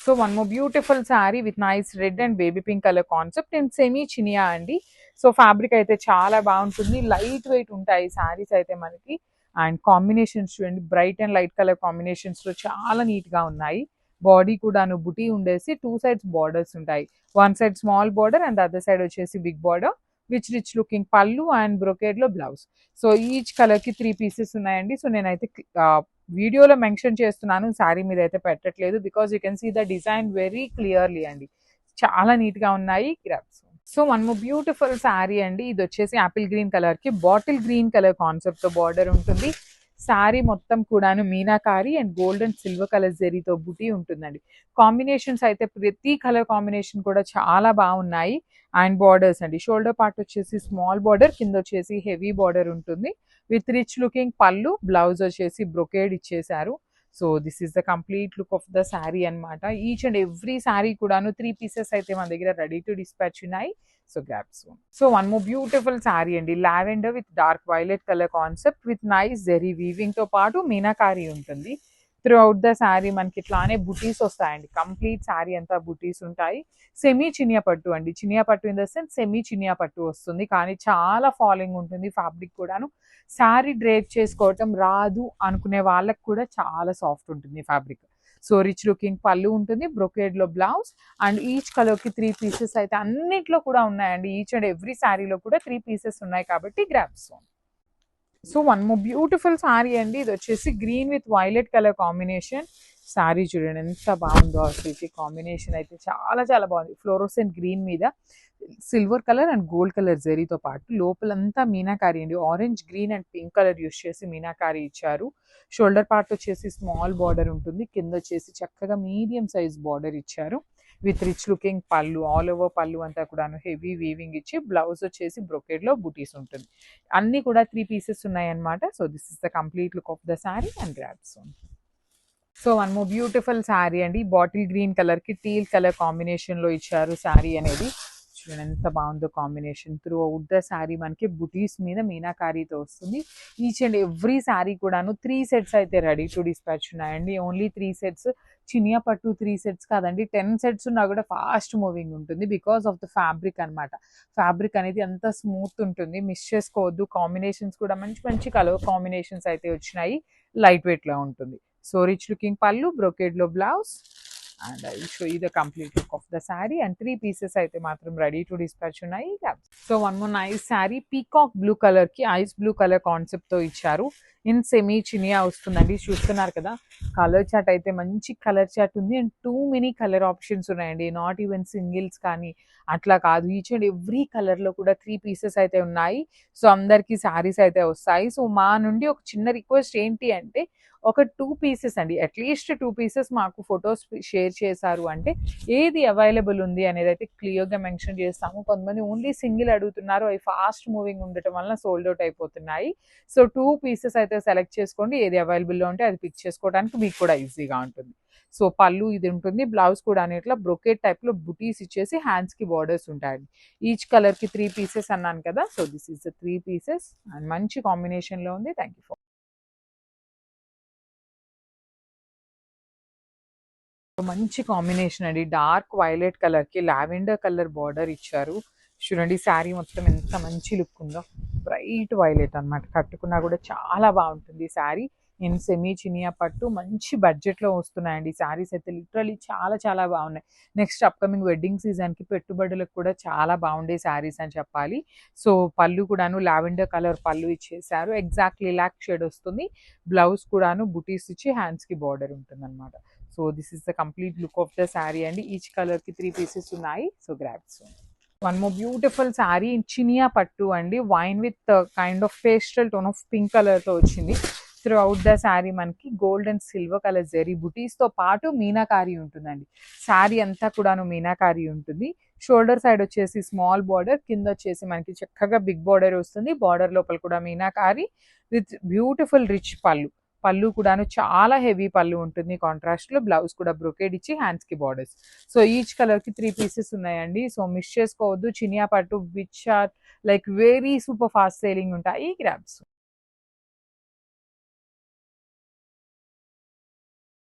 So one more beautiful saree with nice red and baby pink colour concept and semi చినియా అండి. So fabric అయితే చాలా బాగుంటుంది, light weight ఉంటాయి sarees అయితే మనకి. అండ్ కాంబినేషన్స్ చూడండి, bright and light colour combinations లో చాలా నీట్ గా ఉన్నాయి. బాడీ కూడాను బుటీ ఉండేసి టూ సైడ్స్ బార్డర్స్ ఉంటాయి. One side small border and other side వచ్చేసి big border which rich looking పళ్ళు అండ్ బ్రొకేడ్ లో బ్లౌజ్. సో ఈచ్ కలర్ కి 3 పీసెస్ ఉన్నాయండి. సో నేనైతే వీడియోలో మెన్షన్ చేస్తున్నాను, శారీ మీద అయితే పెట్టట్లేదు, because you can see the design very clearly అండి. చాలా నీట్ గా ఉన్నాయి గ్రాప్స్. So one more beautiful sari అండి. ఇది వచ్చేసి యాపిల్ గ్రీన్ కలర్ కి బాటిల్ గ్రీన్ కలర్ కాన్సెప్ట్ తో బార్డర్ ఉంటుంది. శారీ మొత్తం కూడాను meenakari and gold and silver colour జరీతో బుటీ ఉంటుందండి. కాంబినేషన్స్ అయితే ప్రతి కలర్ కాంబినేషన్ కూడా చాలా బాగున్నాయి. అండ్ బార్డర్స్ అండి, షోల్డర్ పార్ట్ వచ్చేసి స్మాల్ బార్డర్, కింద వచ్చేసి హెవీ బార్డర్ ఉంటుంది విత్ రిచ్ లుకింగ్ పళ్ళు, బ్లౌజ్ వచ్చేసి బ్రొకేడ్ ఇచ్చేసారు. So this is the complete look of the saree అనమాట. ఈచ్ అండ్ ఎవ్రీ శారీ కూడాను 3 పీసెస్ అయితే మన దగ్గర రెడీ టు డిస్పాచ్ ఉన్నాయి. సో గ్రాప్స్. So one more beautiful sari అండి, lavender with dark violet colour concept with nice zari weaving తో పాటు మీనాకారి ఉంటుంది. త్రూ అవుట్ ద శారీ మనకి ఇట్లానే బుటీస్ వస్తాయండి. కంప్లీట్ శారీ అంతా బుటీస్ ఉంటాయి. సెమీ చినియా పట్టు అండి, చినియా పట్టు in the sense semi Chiniya పట్టు వస్తుంది, కానీ చాలా ఫాలింగ్ ఉంటుంది ఫ్యాబ్రిక్ కూడాను. శారీ డ్రేప్ చేసుకోవటం రాదు అనుకునే వాళ్ళకి కూడా చాలా సాఫ్ట్ ఉంటుంది ఫ్యాబ్రిక్. సో రిచ్ లుకింగ్ పళ్ళు ఉంటుంది, బ్రొకేడ్ లో బ్లౌజ్ అండ్ ఈచ్ కలర్ కి 3 పీసెస్ అయితే అన్నిట్లో కూడా ఉన్నాయండి. ఈచ్ అండ్ ఎవ్రీ శారీలో కూడా 3 పీసెస్ ఉన్నాయి కాబట్టి grasp. So one more beautiful sari అండి. ఇది వచ్చేసి green with violet colour combination. Sari చూడండి ఎంత బాగుందో అసలు, కాంబినేషన్ అయితే చాలా చాలా బాగుంది. ఫ్లోరోసెంట్ గ్రీన్ మీద silver colour and gold colour జరీతో పాటు లోపలంతా మీనాకారి అండి. Orange, green and pink colour use చేసి మీనాకారి ఇచ్చారు. షోల్డర్ పార్ట్ వచ్చేసి స్మాల్ బార్డర్ ఉంటుంది, కింద వచ్చేసి చక్కగా మీడియం సైజ్ బార్డర్ ఇచ్చారు విత్ రిచ్ లుకింగ్ పళ్ళు. ఆల్ ఓవర్ పళ్ళు అంతా కూడా హెవీ వీవింగ్ ఇచ్చి బ్లౌజ్ వచ్చేసి బ్రొకేడ్ లో బూటీస్ ఉంటుంది. అన్ని కూడా 3 పీసెస్ ఉన్నాయి అనమాట. So this is the complete look of the sari and grasp. So one more beautiful sari అండి, బాటిల్ గ్రీన్ కలర్ కి టీల్ కలర్ కాంబినేషన్ లో ఇచ్చారు శారీ అనేది. చూడండి ఎంత బాగుందో combination. Through out the sari మనకి బుటీస్ మీద మీనాకారీతో వస్తుంది. ఈచ్ అండ్ ఎవ్రీ శారీ కూడాను 3 సెట్స్ అయితే రెడీ టు డిస్పాచ్ ఉన్నాయండి. Only 3 sets. చినియా పట్టు 3 సెట్స్ కాదండి, 10 సెట్స్ ఉన్నా కూడా ఫాస్ట్ మూవింగ్ ఉంటుంది బికాస్ ఆఫ్ ద ఫ్యాబ్రిక్ అనమాట. ఫ్యాబ్రిక్ అనేది అంత స్మూత్ ఉంటుంది, మిస్ చేసుకోవద్దు. కాంబినేషన్స్ కూడా మంచి మంచి కలర్ కాంబినేషన్స్ అయితే వచ్చినాయి, లైట్ వెయిట్ లో ఉంటుంది. సో రిచ్ లుకింగ్ పళ్ళు, బ్రొకేడ్ లో blouse and I will show you the complete look of the sari. And 3 pieces అయితే మాత్రం రెడీ టు డిస్పాచ్ ఉన్నాయి. So one more nice sari, peacock blue colour కి ఐస్ బ్లూ కలర్ కాన్సెప్ట్ తో ఇచ్చారు. In semi Chiniya వస్తుందండి. చూస్తున్నారు కదా, కలర్ చాట్ అయితే మంచి కలర్ చాట్ ఉంది and too many colour options ఉన్నాయండి. నాట్ ఈవెన్ సింగిల్స్ కానీ అట్లా కాదు, ఈచ్ అండ్ ఎవ్రీ కలర్ లో కూడా 3 పీసెస్ అయితే ఉన్నాయి. సో అందరికి శారీస్ అయితే వస్తాయి. సో మా నుండి ఒక చిన్న రిక్వెస్ట్ ఏంటి అంటే, ఒక 2 పీసెస్ అండి, అట్లీస్ట్ 2 పీసెస్ మాకు ఫొటోస్ షేర్ చేశారు అంటే ఏది అవైలబుల్ ఉంది అనేది అయితే క్లియర్గా మెన్షన్ చేస్తాము. కొంతమంది ఓన్లీ సింగిల్ అడుగుతున్నారు, అవి ఫాస్ట్ మూవింగ్ ఉండటం వల్ల సోల్డ్ అవుట్ అయిపోతున్నాయి. సో 2 పీసెస్ అయితే సెలెక్ట్ చేసుకోండి, ఏది అవైలబుల్లో ఉంటే అది పిక్ చేసుకోవడానికి మీకు కూడా ఈజీగా ఉంటుంది. సో పళ్ళు ఇది ఉంటుంది, బ్లౌజ్ కూడా ఇట్లా బ్రొకేట్ టైప్ లో బుటీస్ ఇచ్చేసి హ్యాండ్స్ కి బార్డర్స్ ఉంటాయండి. ఈచ్ కలర్ కి 3 పీసెస్ అన్నాను కదా. So this is the 3 pieces and మంచి కాంబినేషన్ లో ఉంది. Thank you. మంచి కాంబినేషన్ అండి, డార్క్ వైలెట్ కలర్ కి లావెండర్ కలర్ బార్డర్ ఇచ్చారు. చూడండి శారీ మొత్తం ఎంత మంచి లుక్ ఉందో, బ్రైట్ వైలెట్ అన్నమాట. కట్టుకున్నా కూడా చాలా బాగుంటుంది శారీ. ఇన్ సెమీ చినియా పట్టు మంచి బడ్జెట్ లో వస్తున్నాయండి శారీస్ అయితే, లిటరలీ చాలా చాలా బాగున్నాయి. నెక్స్ట్ అప్కమింగ్ వెడ్డింగ్ సీజన్ కి పెట్టుబడులకు కూడా చాలా బాగుండే శారీస్ అని చెప్పాలి. సో పళ్ళు కూడాను లావెండర్ కలర్ పళ్ళు ఇచ్చేసారు, ఎగ్జాక్ట్లీ లాక్ షేడ్ వస్తుంది. బ్లౌజ్ కూడాను బుటీస్ ఇచ్చి హ్యాండ్స్ కి బార్డర్ ఉంటుంది అనమాట. So this is the complete look of the sari అండి. ఈచ్ కలర్ కి 3 పీసెస్ ఉన్నాయి. So grabs. One more beautiful sari, Chiniya పట్టు అండి, wine with kind of pastel tone of pink colour తో వచ్చింది. త్రూ అవుట్ ద శారీ మనకి gold and silver colour zari బుటీస్ తో పాటు మీనాకారి ఉంటుందండి. శారీ అంతా కూడాను మీనాకారి ఉంటుంది. షోల్డర్ సైడ్ వచ్చేసి స్మాల్ బార్డర్, కింద వచ్చేసి మనకి చక్కగా బిగ్ బార్డర్ వస్తుంది. బార్డర్ లోపల కూడా మీనాకారి విత్ బ్యూటిఫుల్ రిచ్ పళ్ళు. పళ్ళు కూడాను చాలా హెవీ పళ్ళు ఉంటుంది కాంట్రాస్ట్ లో. బ్లౌజ్ కూడా బ్రొకేడ్ ఇచ్చి హ్యాండ్స్ కి బార్డర్స్. సో ఈచ్ కలర్ కి 3 పీసెస్ ఉన్నాయండి. సో మిస్ చేసుకోవద్దు. చినియా పట్టు which are like very super fast selling ఉంటాయి. గ్రాబ్స్.